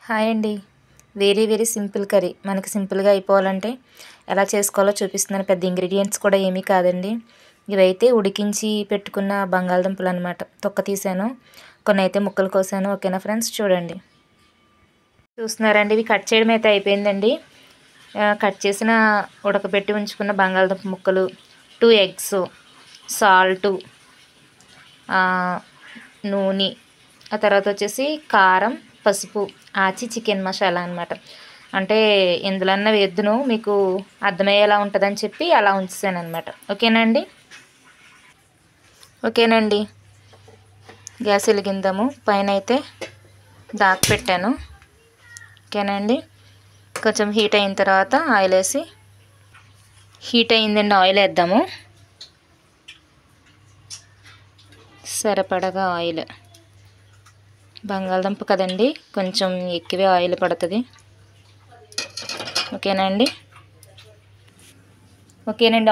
Hi అండి. Very simple curry. మనకి సింపుల్‌గా అయిపోవాలంటే ఎలా చేసుకోవాలో చూపిస్తున్నాను. పెద్ద ఇంగ్రీడియెంట్స్ కూడా ఏమీ కాదండి. ఇవైతే ఉడికించి పెట్టుకున్న బంగాళదుంపలనమాట. తొక్క తీసాను. కొన్నైతే ముక్కలు కోసాను. ఓకేనా ఫ్రెండ్స్, చూడండి. చూస్తున్నారండి, ఇవి కట్ చేయడం అయితే అయిపోయిందండి. కట్ చేసిన ఉడకబెట్టి ఉంచుకున్న బంగాళదుంప ముక్కలు, 2 ఎగ్స్, సాల్టు, నూనె, ఆ తర్వాత వచ్చేసి కారం, పసుపు, ఆచి చికెన్ మసాలా అనమాట. అంటే ఎందులన్నా వేద్దును మీకు అర్థమయ్యేలా ఉంటుందని చెప్పి అలా ఉంచేసాను అనమాట. ఓకేనండి. గ్యాస్ వెలిగిందాము. పైన అయితే దాకా పెట్టాను. ఓకేనండి. కొంచెం హీట్ అయిన తర్వాత ఆయిల్ వేసి, హీట్ అయిందండి, ఆయిల్ వేద్దాము. సరిపడగా ఆయిల్, బంగాళదుంప కదండి, కొంచెం ఎక్కువే ఆయిల్ పడుతుంది. ఓకేనండి.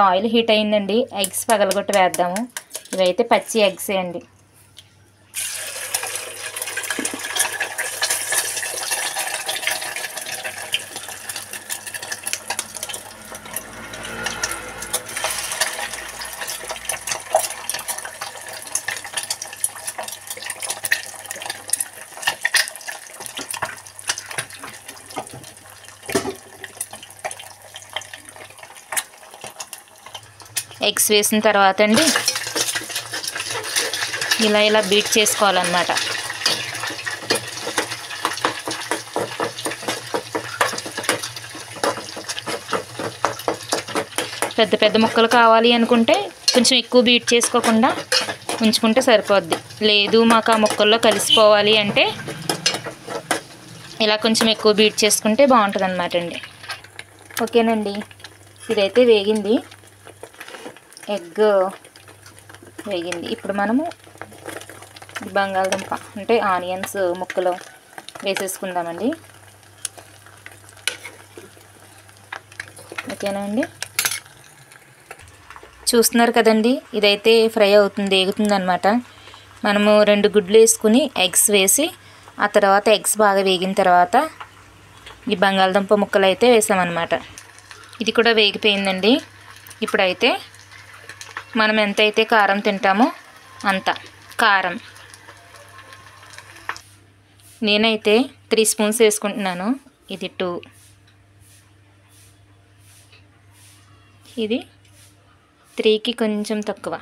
ఆయిల్ హీట్ అయిందండి. ఎగ్స్ పగలగొట్టి వేద్దాము. ఇవైతే పచ్చి ఎగ్సే అండి. ఎగ్స్ వేసిన తర్వాత అండి ఇలా బీట్ చేసుకోవాలన్నమాట. పెద్ద ముక్కలు కావాలి అనుకుంటే కొంచెం ఎక్కువ బీట్ చేసుకోకుండా ఉంచుకుంటే సరిపోద్ది. లేదు మాకు ఆ ముక్కల్లో కలిసిపోవాలి అంటే ఇలా కొంచెం ఎక్కువ బీట్ చేసుకుంటే బాగుంటుంది అన్నమాట అండి. ఓకేనండి, ఇదైతే వేగింది, ఎగ్ వేగింది. ఇప్పుడు మనము బంగాళదుంప అంటే ఆనియన్స్ ముక్కలు వేసేసుకుందామండి. ఓకేనండి. చూస్తున్నారు కదండి, ఇదైతే ఫ్రై అవుతుంది, వేగుతుంది అనమాట. మనము 2 గుడ్లు వేసుకుని ఎగ్స్ వేసి, ఆ తర్వాత ఎగ్స్ బాగా వేగిన తర్వాత ఈ బంగాళదుంప ముక్కలు అయితే వేసామన్నమాట. ఇది కూడా వేగిపోయిందండి. ఇప్పుడైతే మనం ఎంతైతే కారం తింటామో అంత కారం, నేనైతే 3 స్పూన్స్ వేసుకుంటున్నాను. ఇది 2, ఇది 3కి కొంచెం తక్కువ.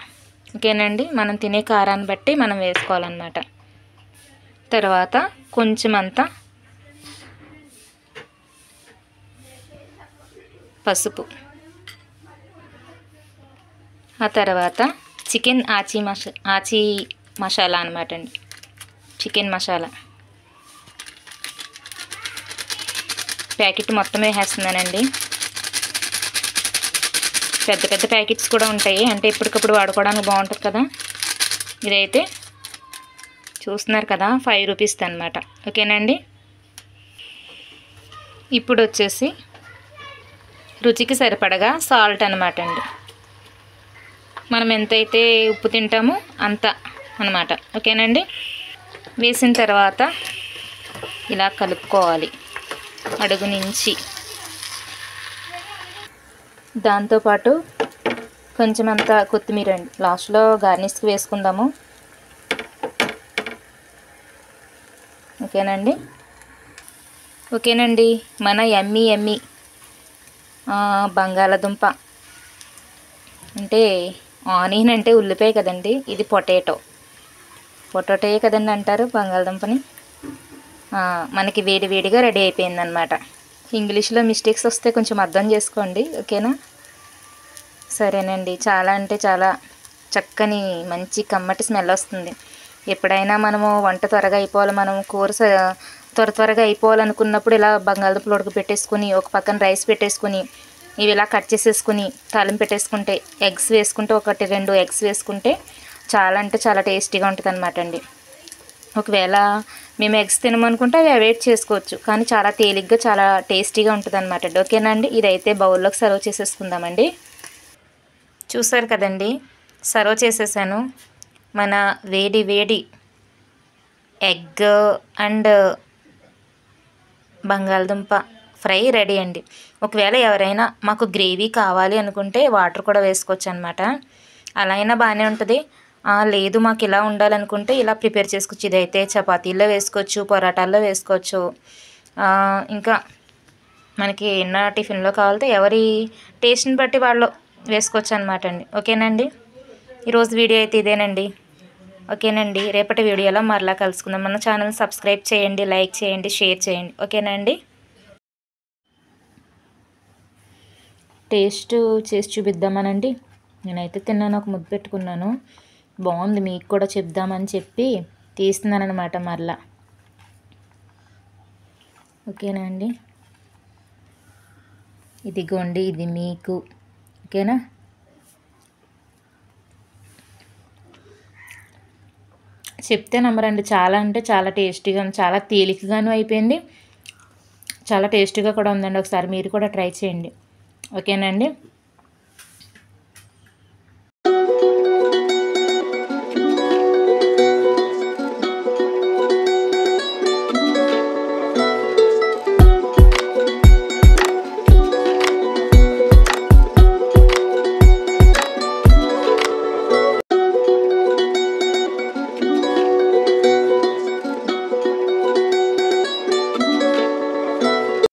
ఓకేనండి. మనం తినే కారాన్ని బట్టి మనం వేసుకోవాలన్నమాట. తర్వాత కొంచెం అంతా పసుపు, ఆ తర్వాత చికెన్ ఆచి మసాలా అనమాట అండి. చికెన్ మసాలా ప్యాకెట్ మొత్తం వేసేస్తున్నానండి. పెద్ద ప్యాకెట్స్ కూడా ఉంటాయి, అంటే ఎప్పటికప్పుడు వాడుకోవడానికి బాగుంటుంది కదా. ఇదైతే చూస్తున్నారు కదా, 5 రూపీస్ అనమాట. ఓకేనండి. ఇప్పుడు వచ్చేసి రుచికి సరిపడగా సాల్ట్ అనమాట అండి. మనం ఎంతైతే ఉప్పు తింటామో అంత అనమాట. ఓకేనండి. వేసిన తర్వాత ఇలా కలుపుకోవాలి అడుగు నుంచి. దాంతోపాటు కొంచెం అంత కొత్తిమీర అండి, లాస్ట్లో గార్నిష్కి వేసుకుందాము. ఓకేనండి. మన యమ్మీ బంగాళదుంప అంటే ఆనియన్ అంటే ఉల్లిపాయ కదండి, ఇది పొటాటోయే కదండి అంటారు బంగాళదుంపని. మనకి వేడిగా రెడీ అయిపోయిందనమాట. ఇంగ్లీష్లో మిస్టేక్స్ వస్తే కొంచెం అర్థం చేసుకోండి. ఓకేనా. సరేనండి. చాలా అంటే చాలా చక్కని మంచి కమ్మటి స్మెల్ వస్తుంది. ఎప్పుడైనా మనము వంట త్వరగా అయిపోవాలి, మనం కూర త్వరగా అయిపోవాలనుకున్నప్పుడు ఇలా బంగాళదుంపలు ఉడకబెట్టేసుకుని ఒక పక్కన రైస్ పెట్టేసుకుని ఇవి ఇలా కట్ చేసేసుకుని తాలింపు పెట్టేసుకుంటే, ఎగ్స్ వేసుకుంటే 1-2 ఎగ్స్ వేసుకుంటే చాలా అంటే చాలా టేస్టీగా ఉంటుంది అనమాట అండి. ఒకవేళ మేము ఎగ్స్ తినమనుకుంటే అవి అవాయిడ్ చేసుకోవచ్చు, కానీ చాలా తేలిగ్గా చాలా టేస్టీగా ఉంటుంది అనమాట అండి. ఓకేనండి. ఇదైతే బౌల్లోకి సర్వ్ చేసేసుకుందామండి. చూసారు కదండి, సర్వ్ చేసేసాను. మన వేడి ఎగ్ అండ్ బంగాళదుంప ఫ్రై రెడీ అండి. ఒకవేళ ఎవరైనా మాకు గ్రేవీ కావాలి అనుకుంటే వాటర్ కూడా వేసుకోవచ్చు అనమాట. అలా అయినా బాగానే ఉంటుంది. లేదు మాకు ఇలా ఉండాలనుకుంటే ఇలా ప్రిపేర్ చేసుకోవచ్చు. ఇదైతే చపాతీల్లో వేసుకోవచ్చు, పొరాటాల్లో వేసుకోవచ్చు. ఇంకా మనకి ఎన్న టిఫిన్లో కావాలితే ఎవరి టేస్ట్ని బట్టి వాళ్ళు వేసుకోవచ్చు అనమాట అండి. ఓకేనండి, ఈరోజు వీడియో అయితే ఇదేనండి. ఓకేనండి, రేపటి వీడియోలో మరలా కలుసుకుందాం. మన ఛానల్ సబ్స్క్రైబ్ చేయండి, లైక్ చేయండి, షేర్ చేయండి. ఓకేనండి, టేస్ట్ చేసి చూపిద్దామనండి. నేనైతే తిన్నాను, ఒక ముద్ద పెట్టుకున్నాను. బాగుంది, మీకు కూడా చెప్దామని చెప్పి తీస్తున్నాను అనమాట మరలా. ఓకేనా అండి, ఇదిగోండి, ఇది మీకు. ఓకేనా, చెప్తే నమ్మరండి. చాలా అంటే చాలా టేస్టీగా, చాలా తేలికగాను అయిపోయింది, చాలా టేస్టీగా కూడా ఉందండి. ఒకసారి మీరు కూడా ట్రై చేయండి. ఓకేనండి.